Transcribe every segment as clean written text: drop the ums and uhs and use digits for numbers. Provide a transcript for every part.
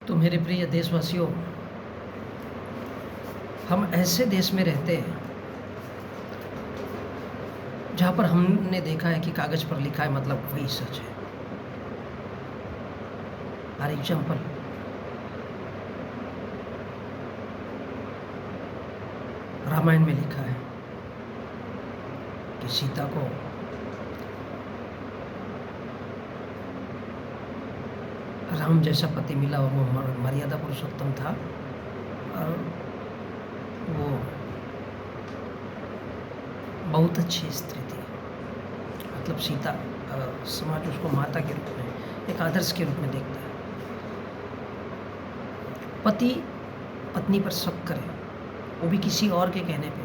तो मेरे प्रिय देशवासियों, हम ऐसे देश में रहते हैं जहाँ पर हमने देखा है कि कागज़ पर लिखा है मतलब वही सच है। फॉर एग्जाम्पल, रामायण में लिखा है कि सीता को राम जैसा पति मिला और वो मर्यादा पुरुषोत्तम था और वो बहुत अच्छी स्त्री थी। मतलब सीता समाज उसको माता के रूप में, एक आदर्श के रूप में देखता है। पति पत्नी पर शक करे, वो भी किसी और के कहने पे,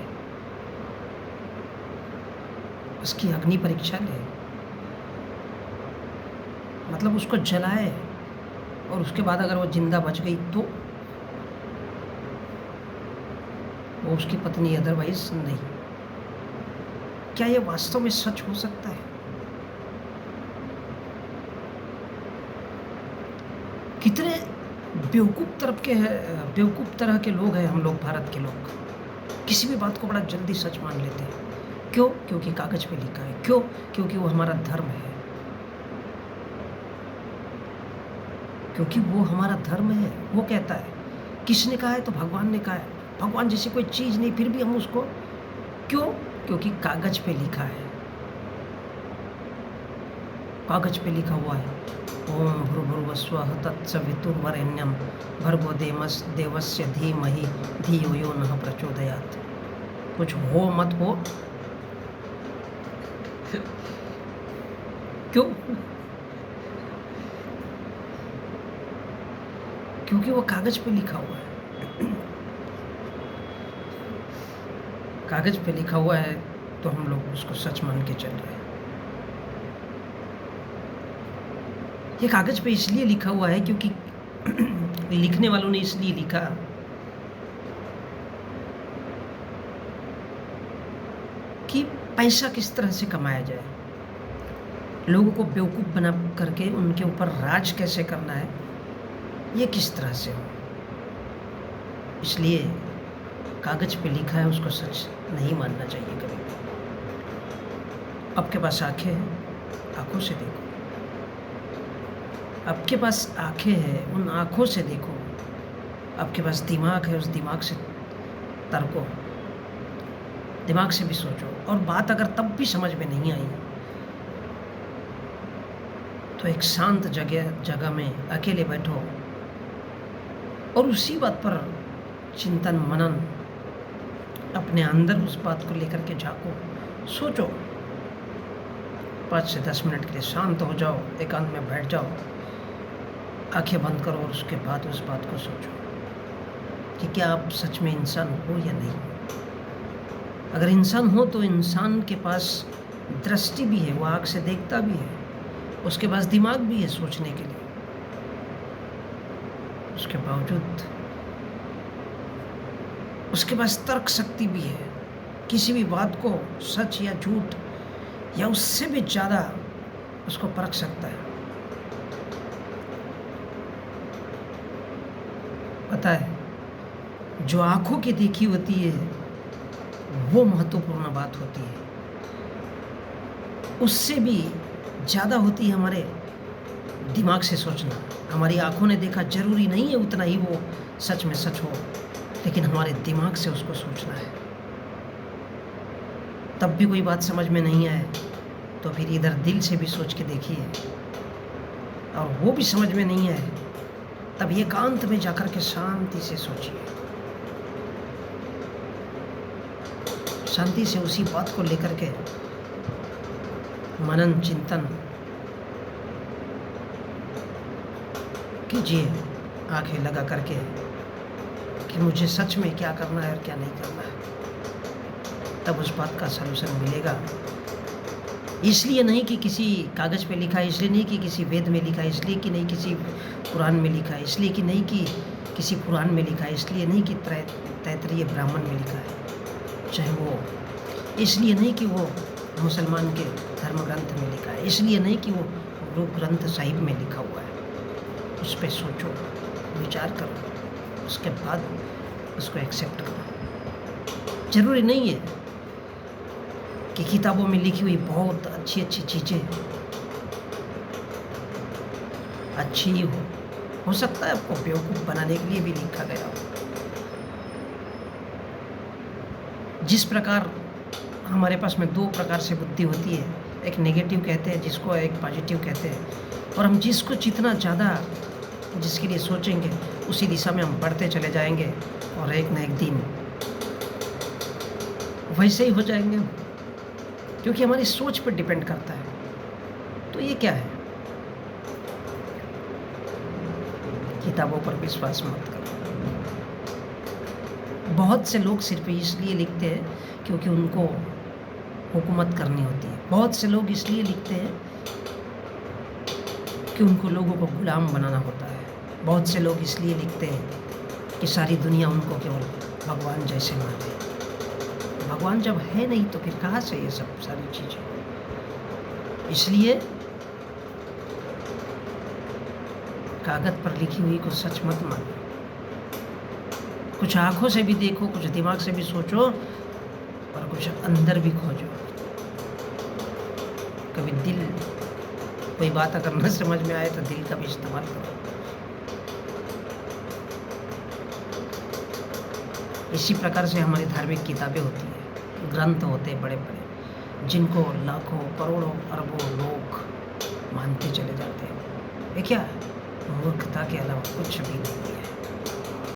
उसकी अग्नि परीक्षा ले, मतलब उसको जलाए और उसके बाद अगर वो जिंदा बच गई तो वो उसकी पत्नी, अदरवाइज नहीं। क्या ये वास्तव में सच हो सकता है? कितने बेवकूफ तरह के लोग हैं हम लोग, भारत के लोग। किसी भी बात को बड़ा जल्दी सच मान लेते हैं। क्यों? क्योंकि कागज पे लिखा है। क्यों? क्योंकि वो हमारा धर्म है। क्योंकि वो हमारा धर्म है। वो कहता है। किसने कहा है? तो भगवान ने कहा है। भगवान जैसी कोई चीज़ नहीं, फिर भी हम उसको क्यों? क्योंकि कागज पे लिखा है। कागज पे लिखा हुआ है, ओम भूर्भुवस्वः तत्सवितुर्वरेण्यं भर्गो देवस्य धीमहि धियो यो नः प्रचोदयात्। कुछ हो मत हो, क्यों? क्योंकि वो कागज पे लिखा हुआ है। कागज पे लिखा हुआ है तो हम लोग उसको सच मान के चल रहे हैं। ये कागज पे इसलिए लिखा हुआ है क्योंकि लिखने वालों ने इसलिए लिखा कि पैसा किस तरह से कमाया जाए, लोगों को बेवकूफ़ बना करके उनके ऊपर राज कैसे करना है, ये किस तरह से हो। इसलिए कागज पे लिखा है, उसको सच नहीं मानना चाहिए कभी भी। आपके पास आंखें हैं, आंखों से देखो। आपके पास आंखें हैं, उन आंखों से देखो। आपके पास दिमाग है, उस दिमाग से तर्को, दिमाग से भी सोचो। और बात अगर तब भी समझ में नहीं आई तो एक शांत जगह में अकेले बैठो और उसी बात पर चिंतन मनन, अपने अंदर उस बात को लेकर के झांको, सोचो। 5 से 10 मिनट के लिए शांत हो जाओ, एकांत में बैठ जाओ, आंखें बंद करो और उसके बाद उस बात को सोचो कि क्या आप सच में इंसान हो या नहीं। अगर इंसान हो तो इंसान के पास दृष्टि भी है, वो आँख से देखता भी है, उसके पास दिमाग भी है सोचने के लिए। उसके बावजूद उसके पास तर्क शक्ति भी है, किसी भी बात को सच या झूठ या उससे भी ज़्यादा उसको परख सकता है। पता है, जो आंखों की देखी होती है वो महत्वपूर्ण बात होती है, उससे भी ज़्यादा होती है हमारे दिमाग से सोचना। हमारी आंखों ने देखा जरूरी नहीं है उतना ही वो सच में सच हो, लेकिन हमारे दिमाग से उसको सोचना है। तब भी कोई बात समझ में नहीं आए तो फिर इधर दिल से भी सोच के देखिए, और वो भी समझ में नहीं आए तब एकांत में जाकर के शांति से सोचिए। शांति से उसी बात को लेकर के मनन चिंतन कीजिए, आंखें लगा करके, कि मुझे सच में क्या करना है और क्या नहीं करना है। तब उस बात का सलूशन मिलेगा। इसलिए नहीं कि किसी कागज़ पे लिखा है, इसलिए नहीं कि किसी वेद में लिखा है, इसलिए कि नहीं किसी पुराण में लिखा है, इसलिए कि नहीं कि किसी पुराण में लिखा है, इसलिए नहीं कि तैतरीय ब्राह्मण में लिखा है, चाहे वो, इसलिए नहीं कि वो मुसलमान के धर्म ग्रंथ में लिखा है, इसलिए नहीं कि वो गुरु ग्रंथ साहिब में लिखा हुआ है। उस पर सोचो, विचार करो, उसके बाद उसको एक्सेप्ट करो। ज़रूरी नहीं है कि किताबों में लिखी हुई बहुत अच्छी अच्छी चीज़ें अच्छी ही हो सकता है आपको बेवकूफ़ बनाने के लिए भी लिखा गया हो। जिस प्रकार हमारे पास में दो प्रकार से बुद्धि होती है, एक नेगेटिव कहते हैं जिसको, एक पॉजिटिव कहते हैं, और हम जिसको जितना ज़्यादा जिसके लिए सोचेंगे उसी दिशा में हम बढ़ते चले जाएंगे और एक न एक दिन वैसे ही हो जाएंगे, क्योंकि हमारी सोच पर डिपेंड करता है। तो ये क्या है? किताबों पर विश्वास मत करो। बहुत से लोग सिर्फ इसलिए लिखते हैं क्योंकि उनको हुकूमत करनी होती है। बहुत से लोग इसलिए लिखते हैं कि उनको लोगों को गुलाम बनाना होता है। बहुत से लोग इसलिए लिखते हैं कि सारी दुनिया उनको केवल भगवान जैसे माने। भगवान जब है नहीं तो फिर कहाँ से ये सब सारी चीज़ें? इसलिए कागज़ पर लिखी हुई को सच मत मानो। कुछ आँखों से भी देखो, कुछ दिमाग से भी सोचो और कुछ अंदर भी खोजो। कभी दिल, कोई बात अगर न समझ में आए तो दिल का भी इस्तेमाल करो। इसी प्रकार से हमारी धार्मिक किताबें होती हैं, ग्रंथ होते हैं बड़े बड़े, जिनको लाखों करोड़ों अरबों लोग मानते चले जाते हैं। ये क्या है? मूर्खता के अलावा कुछ भी नहीं है।